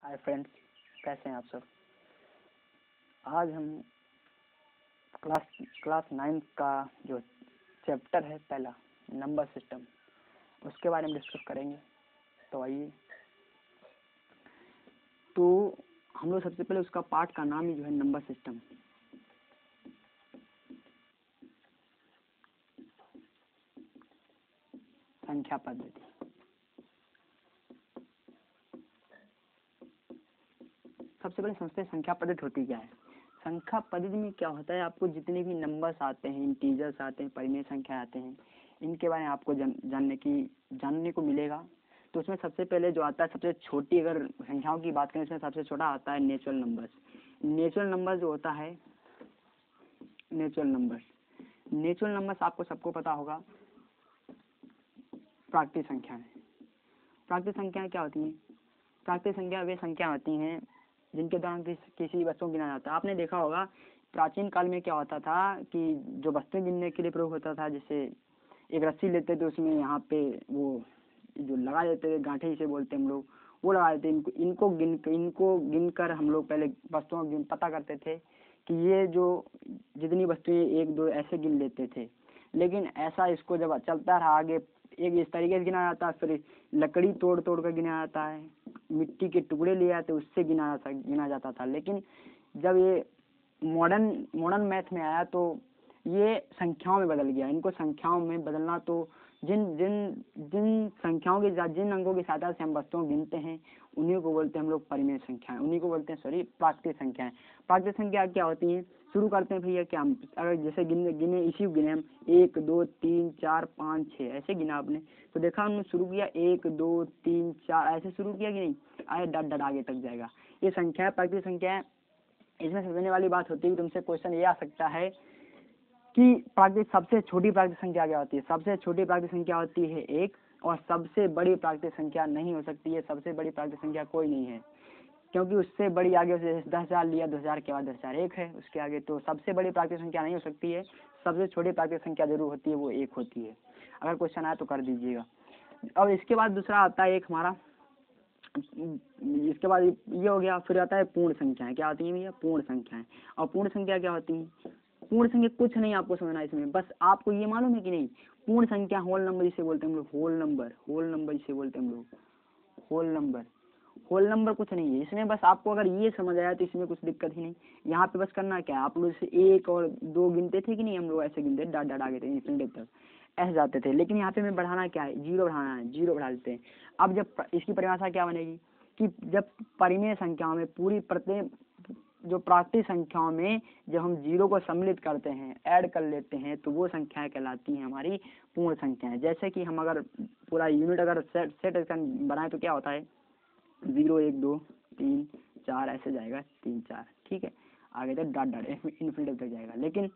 Hi friends, कैसे हैं आप सब। आज हम क्लास 9 का जो चैप्टर है पहला नंबर सिस्टम, उसके बारे में डिस्कस करेंगे। तो आइए, तो हम लोग सबसे पहले उसका पार्ट का नाम ही जो है नंबर सिस्टम। संख्या पद्धति। सबसे पहले समझते हैं संख्या पद्धति होती क्या है। संख्या पद्धति में क्या होता है, आपको जितने भी नंबर्स आते हैं, इंटीजर्स आते हैं, परिमेय संख्या आते हैं, इनके बारे में आपको जानने को मिलेगा। तो उसमें सबसे पहले जो आता है, सबसे छोटी अगर संख्याओं की बात करें, इसमें सबसे छोटा आता है नेचुरल नंबर्स। नेचुरल नंबर जो होता है, नेचुरल नंबर्स आपको सबको पता होगा प्राकृतिक संख्याएं। प्राकृतिक संख्याएं क्या होती हैं? प्राकृतिक संख्या वे संख्या होती हैं जिनके द्वारा किसी वस्तु को गिना जाता है। आपने देखा होगा प्राचीन काल में क्या होता था कि जो वस्तुएं गिनने के लिए प्रयोग होता था, जैसे एक रस्सी लेते थे, उसमें यहाँ पे वो जो लगा देते थे, गांठे जिसे बोलते हैं हम लोग, वो लगा देते। इनको गिनकर हम लोग पहले वस्तुओं को पता करते थे कि ये जो जितनी वस्तुएं एक दो ऐसे गिन लेते थे। लेकिन ऐसा इसको जब चलता रहा आगे, एक इस तरीके से गिना जाता है, फिर लकड़ी तोड़ कर गिना जाता है, मिट्टी के टुकड़े ले आते उससे गिना जाता था। लेकिन जब ये मॉडर्न मैथ में आया तो ये संख्याओं में बदल गया। इनको संख्याओं में बदलना, तो जिन संख्याओं के जिन अंकों की सहायता से हम वस्तुओं गिनते हैं, उन्हीं को बोलते हैं हम लोग परिमेय संख्याएं, उन्हीं को बोलते हैं प्राकृतिक संख्याएं। प्राकृतिक संख्या क्या होती हैं? शुरू करते हैं भैया, क्या हम अगर जैसे गिने इसी गिने हम 1 2 3 4 5 6 ऐसे गिना आपने, तो देखा हमने शुरू किया 1 2 3 4 ऐसे शुरू किया कि नहीं, आए डट आगे तक जाएगा। ये संख्या प्राकृतिक संख्या है। इसमें समझने वाली बात होती है, तुमसे क्वेश्चन ये आ सकता है कि सबसे छोटी प्राकृतिक संख्या क्या होती है। सबसे छोटी प्राकृतिक संख्या होती है 1, और सबसे बड़ी प्राकृतिक संख्या नहीं हो सकती है। सबसे बड़ी प्राकृतिक संख्या कोई नहीं है, क्योंकि उससे बड़ी आगे से 10,000 लिया, 10,000 के बाद 10,001 है, उसके आगे तो सबसे बड़ी प्राकृतिक संख्या नहीं हो सकती है। सबसे छोटी प्राकृतिक संख्या जरूर होती है, वो 1 होती है। अगर क्वेश्चन आए तो कर दीजिएगा। अब इसके बाद दूसरा आता है एक हमारा, इसके बाद ये हो गया। फिर आता है पूर्ण संख्याएं। क्या होती है भैया? पूर्ण संख्याएं। और पूर्ण संख्या क्या होती है? पूर्ण संख्या कुछ नहीं आपको समझना इसमें, बस आपको ये मालूम है कि नहीं, पूर्ण संख्या होल नंबर जिसे बोलते हैं हम लोग, होल नंबर जिसे बोलते हैं हम लोग, होल नंबर कुछ नहीं है इसमें। बस आपको अगर ये समझ आया तो इसमें कुछ दिक्कत ही नहीं। यहाँ पे बस करना क्या है, आप लोग जैसे 1 और 2 गिनते थे कि नहीं, हम लोग ऐसे गिनते डाट आगे थे, इन्फिनिटी तक ऐसे जाते थे। लेकिन यहाँ पे हमें बढ़ाना क्या है, 0 बढ़ाना है, 0 बढ़ा देते हैं। अब जब इसकी परिभाषा क्या बनेगी कि जब परिमेय संख्याओं में पूरी प्रत्येक जो प्राकृतिक संख्याओं में जब हम 0 को सम्मिलित करते हैं, ऐड कर लेते हैं, तो वो संख्याएं कहलाती हैं हमारी पूर्ण संख्याएं। जैसे कि हम अगर पूरा यूनिट अगर सेट बनाए तो क्या होता है, 0 1 2 3 4 ऐसे जाएगा, 3 4, ठीक है, आगे तक डाट इन्फिनिटी तक जाएगा। लेकिन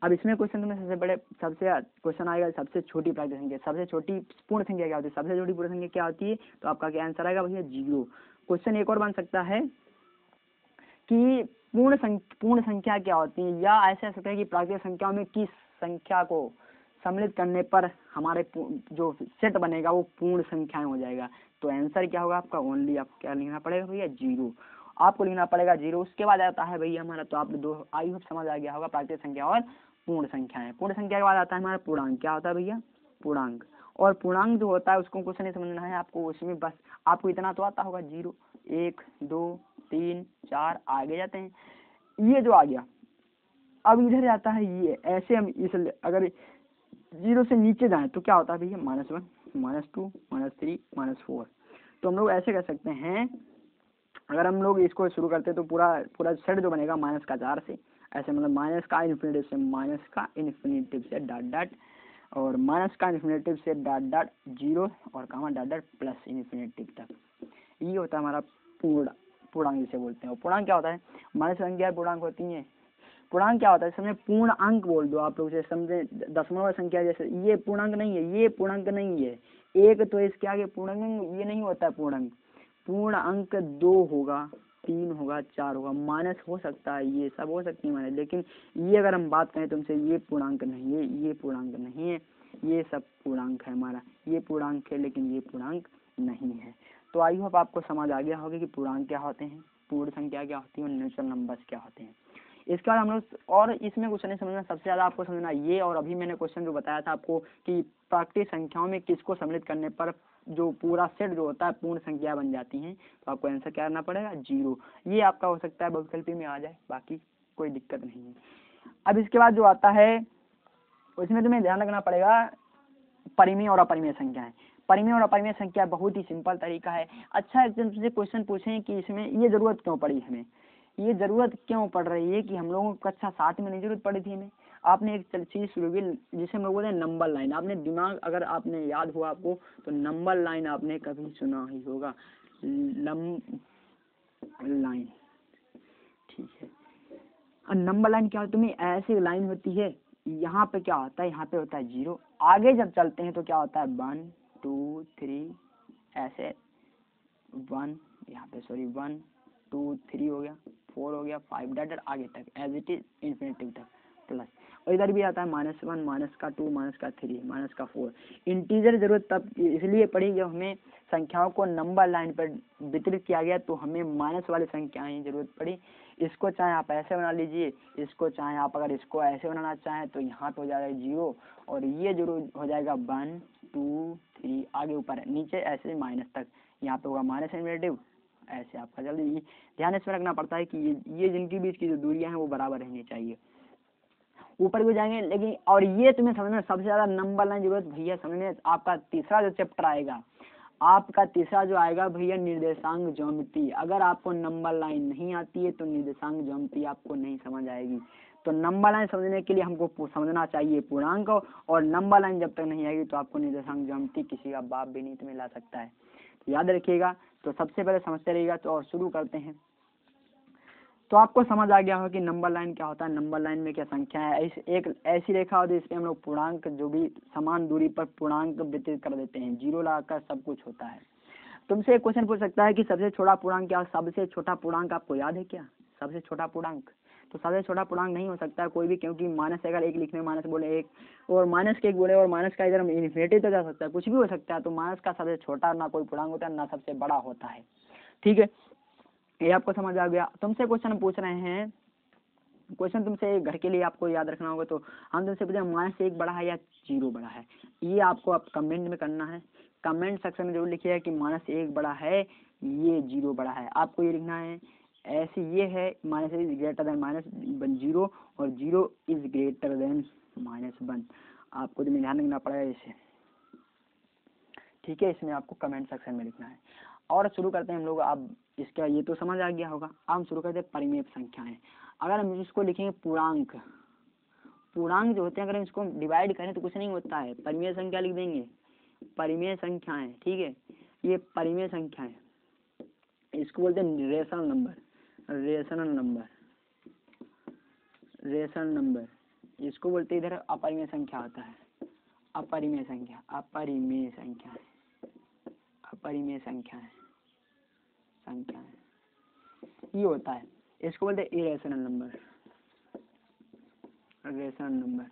अब इसमें क्वेश्चन में सबसे क्वेश्चन आएगा सबसे छोटी प्राकृतिक संख्या, सबसे छोटी पूर्ण संख्या क्या होती है, सबसे छोटी पूर्ण संख्या क्या होती है, तो आपका क्या आंसर आएगा भैया? 0। क्वेश्चन एक और बन सकता है कि पूर्ण संख्या क्या होती है, या ऐसे आ सकता है कि प्राकृतिक संख्याओं में किस संख्या को सम्मिलित करने पर हमारे जो सेट बनेगा वो पूर्ण संख्याएं हो जाएगा। तो आंसर क्या होगा आपका? ओनली आपको क्या लिखना पड़ेगा भैया? 0 आपको लिखना पड़ेगा 0। उसके बाद आता है भैया हमारा, तो आप दो आई होप समझ आ गया होगा, प्राकृतिक संख्या और पूर्ण संख्याएं। पूर्ण संख्या के बाद आता है हमारा पूर्णांक। क्या होता है भैया? पूर्णांक। और पूर्णांक जो होता है उसको कुछ नहीं समझना है आपको, उसमें बस आपको इतना तो आता होगा, 0 1 2 3 4 आगे जाते हैं, ये जो आ गया। अब इधर जाता है ये, ऐसे हम इस अगर 0 से नीचे जाए तो क्या होता है भैया? -1 -2 -3 -4। तो हम लोग ऐसे कर सकते हैं, अगर हम लोग इसको शुरू करते तो पूरा सेट जो बनेगा -4 से, ऐसे मतलब माइनस का इन्फिनिटिव से डाट और माइनस का इन्फिनिटिव से डाट 0 और डाट प्लस इन्फिनिटिव तक। ये होता है हमारा पूर्णांक जिसे बोलते हैं। और पूर्णांक क्या होता है? माइनस संख्या पूर्णांक होती है। पूर्णांक क्या होता है? समझे, पूर्ण अंक बोल दो आप लोग, जैसे समझे दशमलव संख्या, जैसे ये पूर्णांक नहीं है, ये पूर्णांक नहीं है, एक तो इसके आगे पूर्णांक ये नहीं होता है पूर्णांक। पूर्ण अंक 2 होगा, 3 होगा, 4 होगा, माइनस हो सकता है, ये सब हो सकती है माइनस। लेकिन ये अगर हम बात करें तुमसे, ये पूर्णांक नहीं है, ये पूर्णांक नहीं है, ये सब पूर्णांक है हमारा, ये पूर्णांक है लेकिन ये पूर्णांक नहीं है। तो आई होप आपको समझ आ गया होगा कि पूर्णांक क्या होते हैं, पूर्ण संख्या क्या होती है और नेचुरल नंबर्स क्या होते हैं। इसके बाद हम लोग और इसमें कुछ नहीं समझना, सबसे ज़्यादा आपको समझना ये, और अभी मैंने क्वेश्चन जो बताया था आपको कि प्राकृतिक संख्याओं में किसको सम्मिलित करने पर जो पूरा सेट जो होता है पूर्ण संख्या बन जाती हैं, तो आपको आंसर क्या करना पड़ेगा, 0। ये आपका हो सकता है बहुविकल्पी में आ जाए, बाकी कोई दिक्कत नहीं है। अब इसके बाद जो आता है उसमें तुम्हें ध्यान रखना पड़ेगा परिमेय और अपरिमेय संख्याएं। परिमेय और अपरिमेय संख्या बहुत ही सिंपल तरीका है। अच्छा एक तुमसे क्वेश्चन पूछें कि इसमें ये जरूरत क्यों पड़ी हमें, ये जरूरत क्यों पड़ रही है कि हम लोगों को कक्षा 7 में नहीं जरूरत पड़ी थी हमें। आपने एक चीज शुरू की जिसे हम लोग बोलते हैं नंबर लाइन, आपने दिमाग अगर आपने याद हुआ आपको तो नंबर लाइन आपने कभी सुना ही होगा, लाइन, ठीक है। और नंबर लाइन क्या होती है, तुम्हें ऐसी लाइन होती है, यहाँ पे क्या होता है, यहाँ पे होता है 0, आगे जब चलते हैं तो क्या होता है 1 2 3 ऐसे 1 यहाँ पे सॉरी 1 2 3 हो गया, 4 हो गया, 5 डट आगे तक एज इट इज इन्फिनिटी तक प्लस, और इधर भी आता है -1 -2 -3 -4। इंटीजर जरूरत तब इसलिए पड़ी जब हमें संख्याओं को नंबर लाइन पर वितरित किया गया तो हमें माइनस वाली संख्याएं जरूरत पड़ी। इसको चाहे आप ऐसे बना लीजिए, इसको चाहे आप अगर इसको ऐसे बनाना चाहें तो यहाँ पे हो जाएगा 0 और ये जरूर हो जाएगा 1 2 3 आगे ऊपर नीचे ऐसे माइनस तक, यहाँ पे होगा माइनस इन्फिनिटी ऐसे आपका। जल्दी ध्यान इसमें रखना पड़ता है कि ये जिनकी बीच की जो दूरियां हैं वो बराबर रहनी चाहिए, ऊपर भी जाएंगे। लेकिन और ये तुम्हें समझना सबसे ज्यादा नंबर लाइन जरूरत भैया समझने, आपका तीसरा जो चैप्टर आएगा, आपका तीसरा जो आएगा भैया निर्देशांक ज्योमेट्री। अगर आपको नंबर लाइन नहीं आती है तो निर्देशांक ज्योमेट्री आपको नहीं समझ आएगी। तो नंबर लाइन समझने के लिए हमको समझना चाहिए पूर्णांक, और नंबर लाइन जब तक नहीं आएगी तो आपको निर्देशांक ज्योमेट्री किसी का बाप भी नहीं तुम्हें ला सकता है, तो याद रखिएगा। तो सबसे पहले समझते रहिएगा, तो और शुरू करते हैं। तो आपको समझ आ गया हो कि नंबर लाइन क्या होता है, नंबर लाइन में क्या संख्या है, एक ऐसी रेखा होती है जिसमें हम लोग पूर्णांक जो भी समान दूरी पर पूर्णांक वितरित कर देते हैं, 0 लगाकर सब कुछ होता है। तुमसे एक क्वेश्चन पूछ सकता है कि सबसे छोटा पूर्णांक क्या, सबसे छोटा पूर्णांक आपको याद है क्या, सबसे छोटा पूर्णांक, तो सबसे छोटा पूर्णांक नहीं हो सकता है कोई भी, क्योंकि माइनस अगर 1 लिखने में माइनस बोले 1 और माइनस के 1 बोले और माइनस का इधर इन्फिनिटी तो जा सकता है, कुछ भी हो सकता है। तो माइनस का सबसे छोटा ना कोई पूर्णांक होता है ना सबसे बड़ा होता है, ठीक है, ये आपको समझ आ गया। तुमसे क्वेश्चन पूछ रहे हैं, क्वेश्चन तुमसे घर के लिए आपको याद रखना होगा, तो हम तुमसे पूछे -1 बड़ा है या 0 बड़ा है, ये आपको आप कमेंट में करना है, कमेंट सेक्शन में जरूर लिखिएगा कि -1 बड़ा है ये 0 बड़ा है, आपको ये लिखना है। ऐसे ये है -1 इज ग्रेटर देन -0 और 0 इज ग्रेटर देन -1, आपको तो ध्यान रखना पड़ेगा इसे, ठीक है। इसमें आपको कमेंट सेक्शन में लिखना है। और शुरू करते हैं हम लोग, अब इसका ये तो समझ आ गया होगा। अब हम शुरू करते हैं परिमेय संख्याएं। अगर हम इसको लिखेंगे पूर्णांक, पूर्णांक जो होते हैं अगर हम इसको डिवाइड करें तो कुछ नहीं होता है, परिमेय संख्या लिख देंगे, परिमेय संख्याएं, ठीक है। ये परिमेय संख्याएं, इसको बोलते हैं rational number, rational number, rational number, इसको बोलते हैं इधर अपरिमेय संख्या होता है, अपरिमेय संख्या, अपरिमेय संख्या, अपरिमेय संख्याएं, संख्याएं ये होता है, इसको बोलते हैं irrational number, rational number,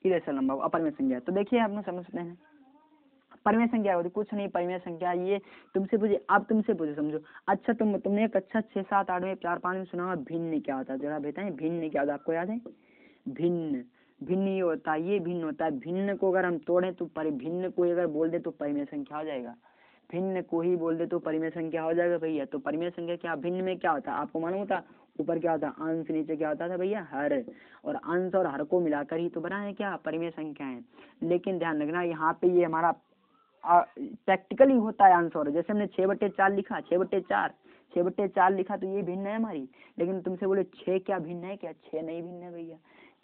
irrational number अपरिमेय संख्या। तो देखिए आप लोग समझ सकते हैं परिमेय संख्या होती कुछ नहीं, परिमेय संख्या ये तुमसे पूछे, आप तुमसे पूछे समझो। अच्छा तुमने एक अच्छा 6 7 8 में 4 5 में सुना होगा भिन्न क्या होता है, जरा बताएं भिन्न क्या होता है, आपको याद है? भिन्न, भिन्न ये होता है, ये भिन्न होता है। भिन्न को अगर हम तोड़ें तो भिन्न को अगर बोल दे तो परिमेय संख्या हो जाएगा, भिन्न को ही बोल दे तो परिमेय संख्या हो जाएगा भैया। तो परिमेय संख्या क्या, भिन्न में क्या होता है आपको मालूम होता, ऊपर क्या होता है अंश, नीचे क्या होता था भैया हर, और अंश और हर को मिलाकर ही तो बना है क्या परिमेय संख्या है। लेकिन ध्यान रखना यहाँ पे ये हमारा प्रैक्टिकली होता है अंश और, जैसे हमने 6/4 लिखा, 6/4 लिखा तो ये भिन्न है हमारी। लेकिन तुमसे बोले 6 क्या भिन्न है क्या, 6 नहीं भिन्न है भैया,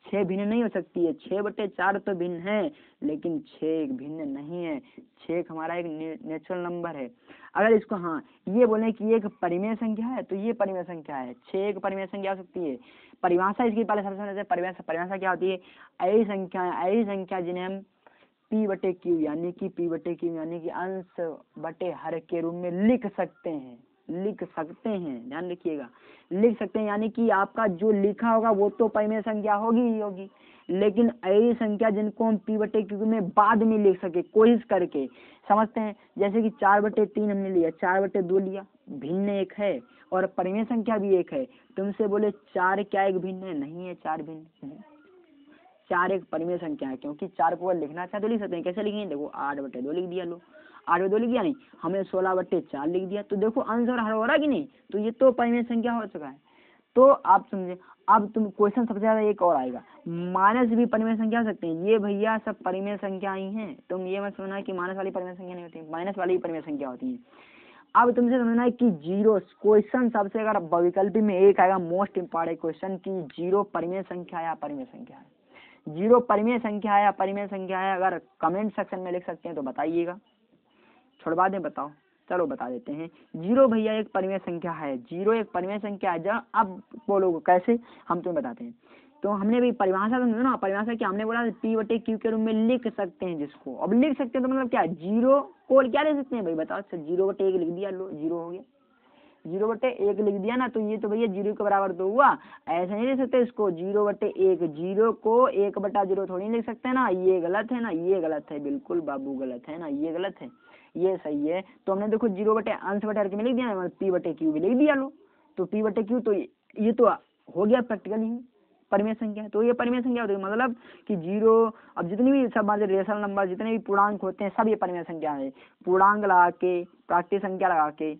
6 भिन्न नहीं हो सकती है, 6/4 तो भिन्न है लेकिन 6 एक भिन्न नहीं है। 6 हमारा एक नेचुरल नंबर है। अगर इसको हाँ ये बोले कि ये एक परिमेय संख्या है तो ये परिमेय संख्या है, 6 एक परिमेय संख्या हो सकती है। परिभाषा इसकी पहले सबसे परिभाषा क्या होती है, ऐसी संख्या जिन्हें हम P/Q यानी कि P/Q यानी कि अंश बटे हर के रूप में लिख सकते हैं, लिख सकते हैं, ध्यान रखिएगा लिख सकते हैं, यानी कि आपका जो लिखा होगा वो तो परिमेय संख्या होगी ही होगी, लेकिन ऐसी संख्या जिनको हम p/q में बाद में लिख सके कोशिश करके समझते हैं। जैसे कि 4/3 हमने लिया, 4/2 लिया, भिन्न एक है और परिमेय संख्या भी एक है। तुमसे बोले 4 क्या एक भिन्न है? नहीं है 4 भिन्न, 4 एक परिमेय संख्या है, क्योंकि 4 को लिखना चाहे तो लिख सकते हैं। कैसे लिखेंगे? देखो 8/2 लिख दिया, लो 8/2 लिख दिया, नहीं हमें 16/4 लिख दिया, तो देखो आंसर हर हो रहा कि नहीं, तो ये तो परिमेय संख्या हो चुका है। तो आप समझे। अब तुम क्वेश्चन सबसे ज्यादा एक और आएगा, माइनस भी परिमेय संख्या हो सकते हैं। ये भैया सब परिमेय संख्या ही हैं, तुम ये मत सुनना कि माइनस वाली परिमेय संख्या नहीं होती, माइनस वाली भी परिमेय संख्या होती है। अब तुमसे समझना है कि जीरो क्वेश्चन सबसे अगर विकल्प में एक आएगा मोस्ट इम्पॉर्टेंट क्वेश्चन की जीरो परिमेय संख्या है या परिमेय संख्या है। जीरो परिमेय संख्या है या परिमेय संख्या है, अगर कमेंट सेक्शन में लिख सकते हैं तो बताइएगा, छुड़वा दें बताओ। चलो बता देते हैं, जीरो भैया एक परिमेय संख्या है, जीरो एक परिमेय संख्या है। जब अब बोलो कैसे, हम तुम्हें बताते हैं। तो हमने भी परिभाषा समझो ना, परिभाषा क्या हमने बोला p/q के रूप में लिख सकते हैं जिसको। अब लिख सकते हैं तो मतलब क्या, जीरो को क्या ले सकते हैं भाई बताओ। अच्छा 0/1 लिख दिया, लो जीरो हो गया, 0/1 लिख दिया ना, तो ये तो भैया जीरो के बराबर तो हुआ। ऐसे नहीं लिख सकते इसको 0/1, जीरो को 1/0 थोड़ी लिख सकते हैं ना, ये गलत है ना, ये गलत है, बिल्कुल बाबू गलत है ना, ये गलत है, ये सही है। तो हमने देखो 0/अंश/अर्क में लिख दिया ना, p/q भी लिख दिया, लो तो p/q तो ये तो हो गया प्रैक्टिकली परिमेय संख्या। तो ये परिमेय संख्या होती है, मतलब कि जीरो, अब जितनी भी सब रेशनल नंबर जितने भी पूर्णांक होते हैं सब ये परिमेय संख्या है। पूर्णांक लगा के, प्राकृतिक संख्या लगा के,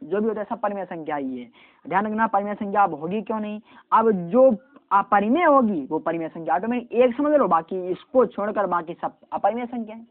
जो भी होता है सब परिमेय संख्या ही है। ध्यान रखना परिमेय संख्या अब होगी क्यों नहीं, अब जो अपरिमेय होगी वो परिमेय संख्या ऑटोमेटिक एक समझ लो, बाकी इसको छोड़कर बाकी सब अपरिमेय संख्या है,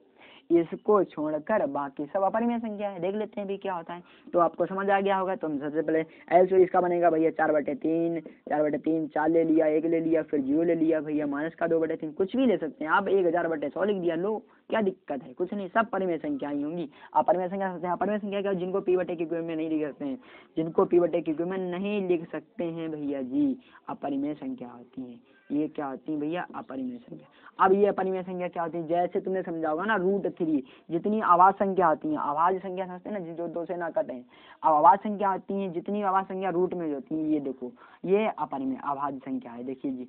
इसको छोड़कर बाकी सब अपरिमेय संख्या है। देख लेते हैं भी क्या होता है, तो आपको समझ आ गया होगा। तो हम सबसे पहले एल इसका बनेगा भैया 4/3, 4/3 4 ले लिया, 1 ले लिया, फिर 0 ले लिया भैया, माइनस का 2/3, कुछ भी ले सकते हैं आप, 1000/100 लिख दिया, लो क्या दिक्कत है, कुछ नहीं, सब परिमेय संख्या ही होंगी। अपरिमेय संख्या सकते हैं, अपरिमेय संख्या क्या, जिनको p/q में नहीं लिख सकते हैं, जिनको p/q में नहीं लिख सकते हैं भैया जी, अपरिमेय संख्या होती है। ये क्या होती है भैया, अपरिमेय संख्या। अब ये अपरिमेय संख्या क्या होती है, जैसे तुमने समझा होगा ना √3, जितनी आवाज संख्या आती है, आवाज संख्या समझते हैं ना, जो 2 से ना कटे, अब आवाज संख्या आती है, जितनी आवाज संख्या रूट में होती है, ये देखो ये अपरिमेय आवाज संख्या है। देखिए जी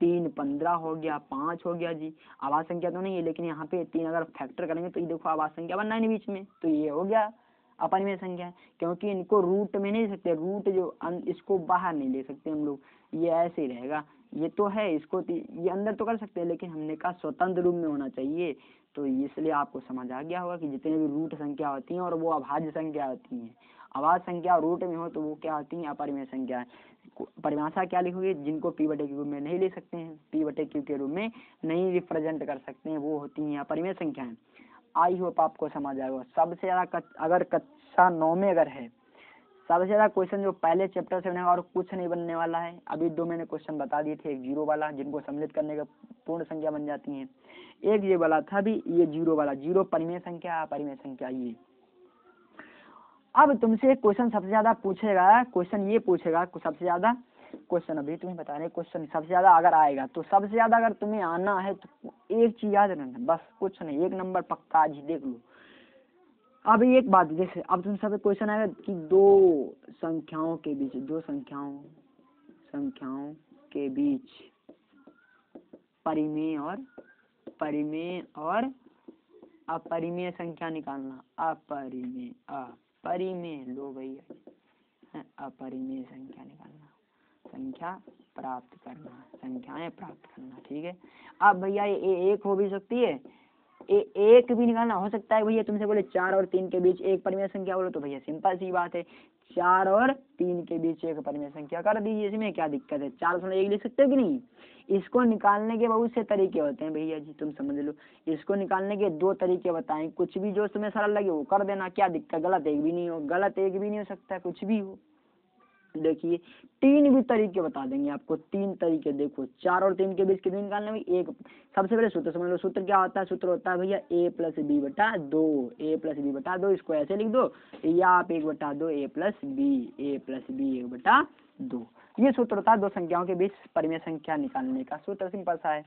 3 15 हो गया, 5 हो गया जी, आवाज संख्या तो नहीं है, लेकिन यहाँ पे 3 अगर फैक्टर करेंगे तो ये देखो आवाज संख्या बनना है बीच में, तो ये हो गया अपरिमेय संख्या, क्योंकि इनको रूट में नहीं ले सकते, रूट जो इसको बाहर नहीं ले सकते हम लोग, ये ऐसे ही रहेगा। ये तो है, इसको ये अंदर तो कर सकते हैं, लेकिन हमने कहा स्वतंत्र रूप में होना चाहिए। तो इसलिए आपको समझ आ गया होगा कि जितने भी रूट संख्या होती हैं और वो अभाज्य संख्या होती हैं, आवाज संख्या रूट में हो तो वो क्या होती है, अपरिमेय संख्या। परिभाषा क्या लिखोगे, जिनको p/q में नहीं ले सकते हैं, p/q के रूप में नहीं रिप्रेजेंट कर सकते हैं, वो होती हैं अपरिमेय संख्याएं। आई होप आपको समझ आएगा। सबसे ज्यादा अगर कक्षा 9 में अगर है, सबसे ज्यादा क्वेश्चन जो पहले चैप्टर से बनेगा और कुछ नहीं बनने वाला है। अभी 2 मैंने क्वेश्चन बता दिए थे, एक जीरो वाला जिनको सम्मिलित करने का पूर्ण संख्या बन जाती है, एक ये वाला था भी, ये जीरो वाला, जीरो परिमेय संख्या अपरिमेय संख्या। ये अब तुमसे क्वेश्चन सबसे ज्यादा पूछेगा, क्वेश्चन ये पूछेगा सबसे ज्यादा क्वेश्चन, अभी तुम्हें बता रहे क्वेश्चन सबसे ज्यादा अगर आएगा तो सबसे ज्यादा अगर तुम्हें आना है तो एक चीज याद रखना, बस कुछ नहीं, 1 नंबर पक्का आज ही देख लो। अब एक बात, जैसे अब तुम सब क्वेश्चन आएगा कि दो संख्याओं के बीच, दो संख्याओं के बीच परिमेय और अपरिमेय संख्या निकालना, अपरिमेय लो भैया, अपरिमेय संख्या निकालना, संख्या प्राप्त करना, संख्याएं प्राप्त करना, ठीक है। अब भैया ये एक हो भी सकती है, एक भी निकालना हो सकता है भैया। तुमसे बोले 4 और 3 के बीच एक परिमेय संख्या बोलो, तो भैया सिंपल सी बात है, 4 और 3 के बीच एक परिमेय संख्या कर दीजिए, इसमें क्या दिक्कत है, 4 से 1 लिख सकते हो कि नहीं। इसको निकालने के बहुत से तरीके होते हैं भैया जी, तुम समझ लो, इसको निकालने के 2 तरीके बताएं, कुछ भी जो तुम्हें सरल लगे वो कर देना, क्या दिक्कत, गलत एक भी नहीं हो सकता, कुछ भी हो। देखिए 3 भी तरीके बता देंगे आपको, 3 तरीके देखो, 4 और 3 के बीच कितने निकालने में, एक। सबसे पहले सूत्र समझ लो, सूत्र क्या होता है, सूत्र होता है भैया a + b/2, a + b/2, इसको ऐसे लिख दो, या आप 1/2 a + b 1/2, ये सूत्र होता है दो संख्याओं के बीच परिमेय संख्या निकालने का, सूत्र सिंपल सा है।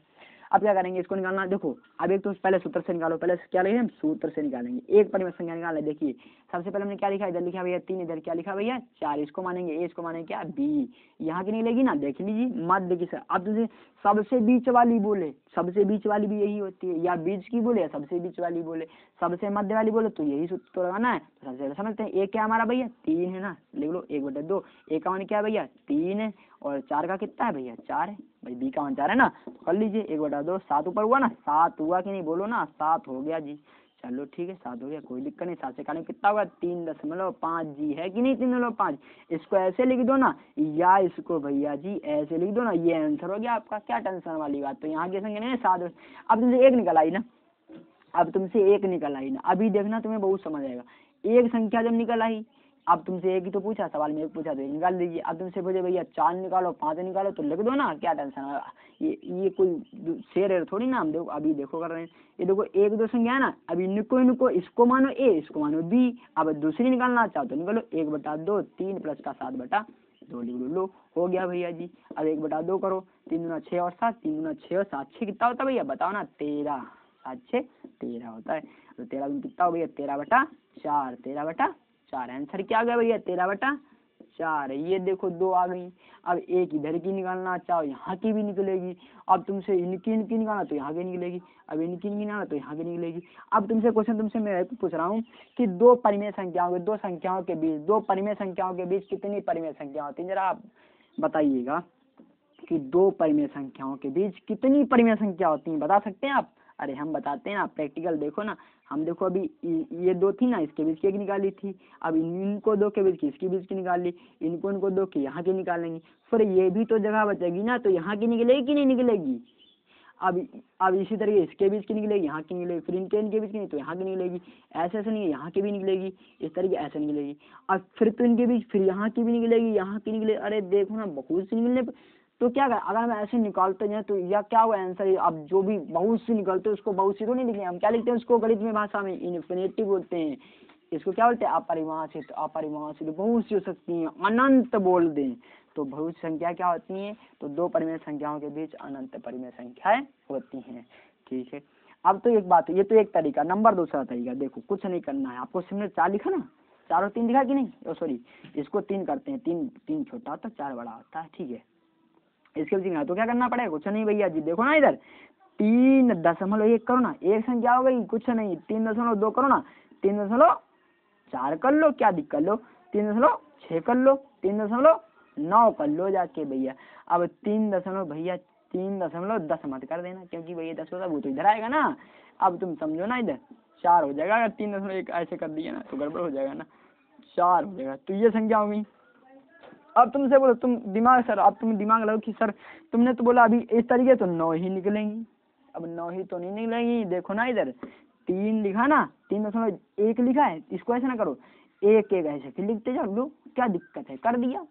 अब क्या करेंगे, इसको निकालना। देखो अब एक तो पहले सूत्र से निकालो, पहले क्या लेंगे हम, सूत्र से निकालेंगे। एक परिमेय संख्या निकालना, देखिए सबसे पहले हमने क्या लिखा, इधर लिखा भैया 3, इधर क्या लिखा भैया 4, इसको मानेंगे ए, इसको मानेंगे क्या बी, यहाँ की निकलेगी ना, देख लीजिए मध्य की। अब तुझे सबसे बीच वाली बोले, सबसे बीच वाली भी यही होती है, या बीच की बोले या सबसे बीच वाली बोले, सबसे मध्य वाली बोले तो यही सूत्र तो लगाना है। तो सबसे पहले समझते हैं, एक क्या हमारा भैया 3 है ना, लिख लो 1/2, एक का मान क्या है भैया 3 है, और 4 का कितना है भैया 4 है भाई, बी का मान 4 है ना, तो कर लीजिए 1/2, 7 ऊपर हुआ ना, 7 हुआ कि नहीं, बोलो ना 7 हो गया जी। चलो ठीक है 7 हो गया, कोई दिक्कत नहीं। 7 से काटने कितना होगा 3.5 जी, है कि नहीं 3.5। इसको ऐसे लिख दो ना, या इसको भैया जी ऐसे लिख दो ना, ये आंसर हो गया आपका, क्या टेंशन वाली बात। तो यहाँ की संख्या नहीं 7। अब तुमसे एक निकल आई ना, अब तुमसे एक निकल आई ना, अभी देखना तुम्हें बहुत समझ आएगा। एक संख्या जब निकल आई, अब तुमसे एक ही तो पूछा, सवाल में एक पूछा तो एक निकाल दीजिए। अब तुमसे पूछे भैया 4 निकालो 5 निकालो, तो लिख दो ना, क्या टेंशन है। ये कोई शेर है थोड़ी ना, हम देखो अभी देखो कर रहे हैं। ये देखो एक दो संख्या है ना, अभी इनको इसको मानो ए, इसको मानो बी। अब दूसरी निकालना चाहो तो निकालो 1/2, 3 प्लस का 7/2 लिख लो, हो गया भैया जी। अब 1/2 करो, 3 दूना 6 और 7, 3 दूना 6 और 7, 6 कितना होता है भैया बताओ ना, 13, 7 6 13 होता है। तो 13 कितना हो भैया 13/4, 13/4 आंसर क्या आ गया भैया 13/4। ये देखो 2 आ गई। अब एक इधर की निकालना चाहो, यहाँ की भी निकलेगी। अब तुमसे इनकी निकालना तो यहाँ की निकलेगी, अब इनकी निकालना तो यहाँ की निकलेगी। अब तुमसे क्वेश्चन तुमसे मैं पूछ रहा हूँ कि दो परिमेय संख्याओं के बीच, दो परिमेय संख्याओं के बीच कितनी परिमेय संख्या होती है, जरा आप बताइएगा कि दो परिमेय संख्याओं के बीच कितनी परिमेय संख्या होती है, बता सकते हैं आप। अरे हम बताते हैं ना, प्रैक्टिकल देखो ना। हम देखो अभी ये 2 थी ना, इसके बीच की एक निकाली थी। अब इनको 2 के बीच की, इसके बीच की निकाल ली। इनको 2 की यहाँ की निकालेंगे, फिर ये भी तो जगह बचेगी ना, तो यहाँ की निकलेगी कि नहीं निकलेगी। अब इसी तरीके इसके बीच की निकलेगी, यहाँ की निकलेगी, फिर इनके बीच की नहीं तो यहाँ की निकलेगी। ऐसे नहीं, यहाँ की भी निकलेगी, इस तरीके ऐसे निकलेगी। अब फिर तो इनके बीच, फिर यहाँ की भी निकलेगी, यहाँ की निकलेगी। अरे देखो ना बहुत सी निकलने, तो क्या कर, अगर हम ऐसे निकालते हैं तो या क्या हुआ आंसर। अब जो भी बहुत सी निकलते हैं उसको बहुत सी तो नहीं लिखते, हम क्या लिखते हैं उसको गणित में भाषा में इन्फिनिटी बोलते हैं। इसको क्या बोलते हैं अपरिभाषित, अपरिभाषित बहुत सी हो सकती हैं, अनंत बोल दें तो बहुत संख्या क्या होती है, तो दो परिमेय संख्याओं के बीच अनंत परिमेय संख्याएं होती हैं। ठीक है, अब तो एक बात, ये तो एक तरीका। नंबर दूसरा तरीका देखो, कुछ नहीं करना है आपको, सिमने 4 लिखा ना, 4 और 3 लिखा कि नहीं, सॉरी इसको 3 करते हैं, 3 छोटा होता है 4 बड़ा होता है। ठीक है, इसके बीच तो क्या करना पड़ेगा, कुछ नहीं भैया जी, देखो ना इधर 3.1 करो ना, एक संख्या हो गई, कुछ नहीं। 3.2 करो ना, 3.4 कर लो, क्या दिक्कत लो, 3.6 कर लो, 3.9 कर लो जाके भैया। अब 3.10 मत कर देना, क्योंकि भैया 10 होता वो तो इधर आएगा ना। अब तुम समझो ना, इधर 4 हो जाएगा, अगर 3.1 ऐसे कर दिया ना तो गड़बड़ हो जाएगा ना, 4 हो जाएगा। तो ये संख्या होगी। अब तुमसे बोलो, तुम दिमाग सर, अब तुम दिमाग लगाओ कि सर तुमने तो बोला अभी इस तरीके तो 9 ही निकलेंगी। अब 9 ही तो नहीं निकलेंगी, देखो ना इधर 3 लिखा ना, 3.1 लिखा है, इसको ऐसे ना करो, एक ऐसे फिर लिखते जाओ लो, क्या दिक्कत है, कर दिया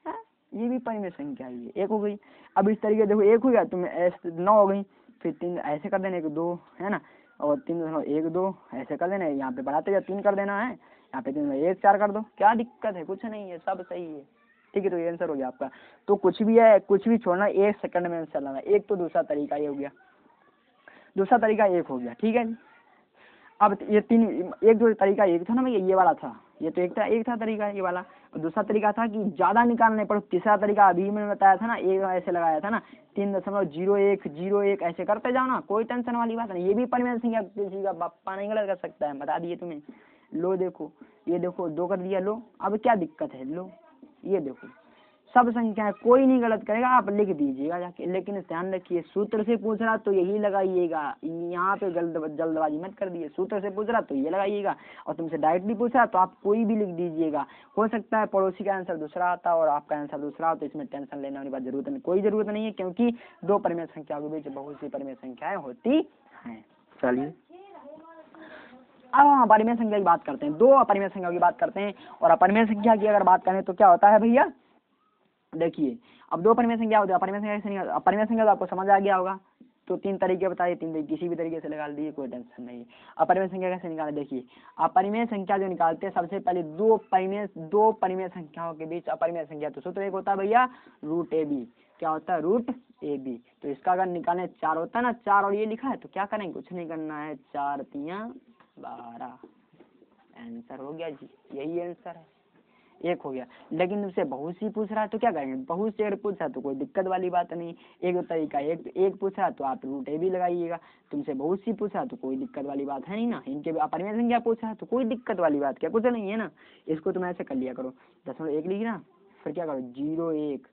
है? ये भी परिमेय संख्या है, एक हो गई। अब इस तरीके देखो, एक हो गया, तुम्हें ऐसे 9 हो गई, फिर 3 ऐसे कर देना, 1 2 है ना, और 3.1 2 ऐसे कर देना, यहाँ पे बढ़ाते जाओ 3 कर देना है, यहाँ पे 3.1 4 कर दो, क्या दिक्कत है, कुछ नहीं है, सब सही है। ठीक है, तो ये आंसर हो गया आपका। तो कुछ भी है, कुछ भी छोड़ना, 1 सेकंड में आंसर लाना। एक तो दूसरा तरीका ये हो गया, दूसरा तरीका एक हो गया। ठीक है, अब ये 3, एक जो तरीका एक था ना भैया, ये वाला था, ये तो एक था तरीका ये वाला, और दूसरा तरीका था कि ज्यादा निकालने पर। तीसरा तरीका अभी मैंने बताया था ना, एक ऐसे लगाया था ना, 3.01 ऐसे करते जाओ ना, कोई टेंशन वाली बात नहीं। ये भी परिमेय संख्या, किसी का बापा नहीं गलत कर सकता है, बता दिए तुम्हें। लो देखो, ये देखो 2 कर दिया, लो अब क्या दिक्कत है, लो ये देखो सब संख्याएं, कोई नहीं गलत करेगा, आप लिख दीजिएगा जाके। लेकिन ध्यान रखिए, सूत्र से पूछ रहा तो यही लगाइएगा, यहाँ पे जल्दबाजी मत कर दिए। सूत्र से पूछ रहा तो ये लगाइएगा, और तुमसे डायरेक्टली पूछ रहा तो आप कोई भी लिख दीजिएगा। हो सकता है पड़ोसी का आंसर दूसरा आता और आपका आंसर दूसरा हो, तो इसमें टेंशन लेने वाली बात जरूरत नहीं, कोई जरूरत नहीं है, क्योंकि दो परिमेय संख्याओं के बीच बहुत सी परिमेय संख्याएं होती हैं। चलिए, अब हम अपरिमेय संख्या की बात करते हैं, दो अपरिमेय संख्या की बात करते हैं। और अपरिमेय संख्या की अगर बात करें तो क्या होता है भैया, देखिए अब दो परिमेय संख्या होती है। अपरिमेय संख्या कैसे निकाल, अपरिमेय संख्या तो आपको समझ आ गया होगा, तो 3 तरीके बताइए, 3 तरीके किसी भी तरीके से लगा दीजिए, कोई टेंशन नहीं है। अपरिमेय संख्या कैसे निकाले, देखिए अपरिमेय संख्या जो निकालते हैं, सबसे पहले दो परिमेय संख्याओं के बीच अपरिमेय संख्या, तो सूत्र एक होता है भैया √AB, क्या होता है रूट ए बी। तो इसका अगर निकालें 4 होता है ना, 4 और ये लिखा है तो क्या करेंगे, कुछ नहीं करना है, 4 तिया 12, आंसर हो गया जी, यही आंसर है, एक हो गया। लेकिन तुमसे बहुत सी पूछ रहा है तो क्या करेंगे, बहुत से अगर पूछ रहा है तो कोई दिक्कत वाली बात नहीं, एक दो तरीका, एक पूछ रहा है तो आप रूट ए भी लगाइएगा, तुमसे बहुत सी पूछ रहा है तो कोई दिक्कत वाली बात है नहीं ना, इनके अपरिमेय संख्या पूछ रहा है तो कोई दिक्कत वाली बात क्या, कुछ नहीं है ना। इसको तुम ऐसे कर लिया करो, 0.1 लिख ना, फिर क्या करो 0.1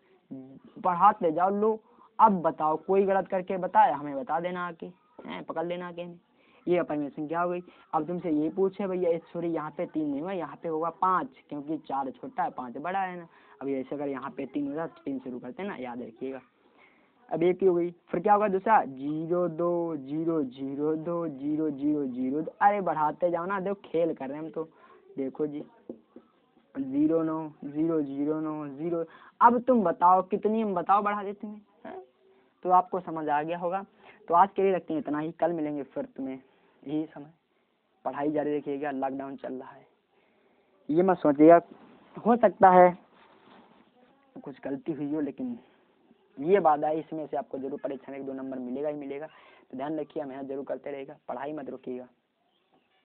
बढ़ाते जाओ, लो अब बताओ, कोई गलत करके बताया हमें बता देना आके, पकड़ लेना आके हमें, ये अपरिमेय संख्या हो गई। अब तुमसे ये पूछे भैया सॉरी यहाँ पे 3 नहीं हुआ, यहाँ पे होगा 5, क्योंकि 4 छोटा है 5 बड़ा है ना। अब ऐसे अगर यहाँ पे 3 हो जाए तो 3 शुरू करते हैं ना, याद रखिएगा। अब एक ही हो गई, फिर क्या होगा दूसरा 0 2 0 0 2 0 0 0 2, अरे बढ़ाते जाओ ना, देखो खेल कर रहे हैं हम तो, देखो जी 0 9 0 0 9 0। अब तुम बताओ कितनी हम बताओ बढ़ा देते हैं, तो आपको समझ आ गया होगा। तो आज के लिए रखते हैं इतना ही, कल मिलेंगे फिर तुम्हें यही समय, पढ़ाई जारी रखिएगा, लॉकडाउन चल रहा है, ये मत सोचिएगा हो सकता है कुछ गलती हुई हो, लेकिन ये वादा है इसमें से आपको जरूर परीक्षा में 1-2 नंबर मिलेगा ही मिलेगा। तो ध्यान रखिए, मेहनत जरूर करते रहेगा, पढ़ाई मत रुकिएगा।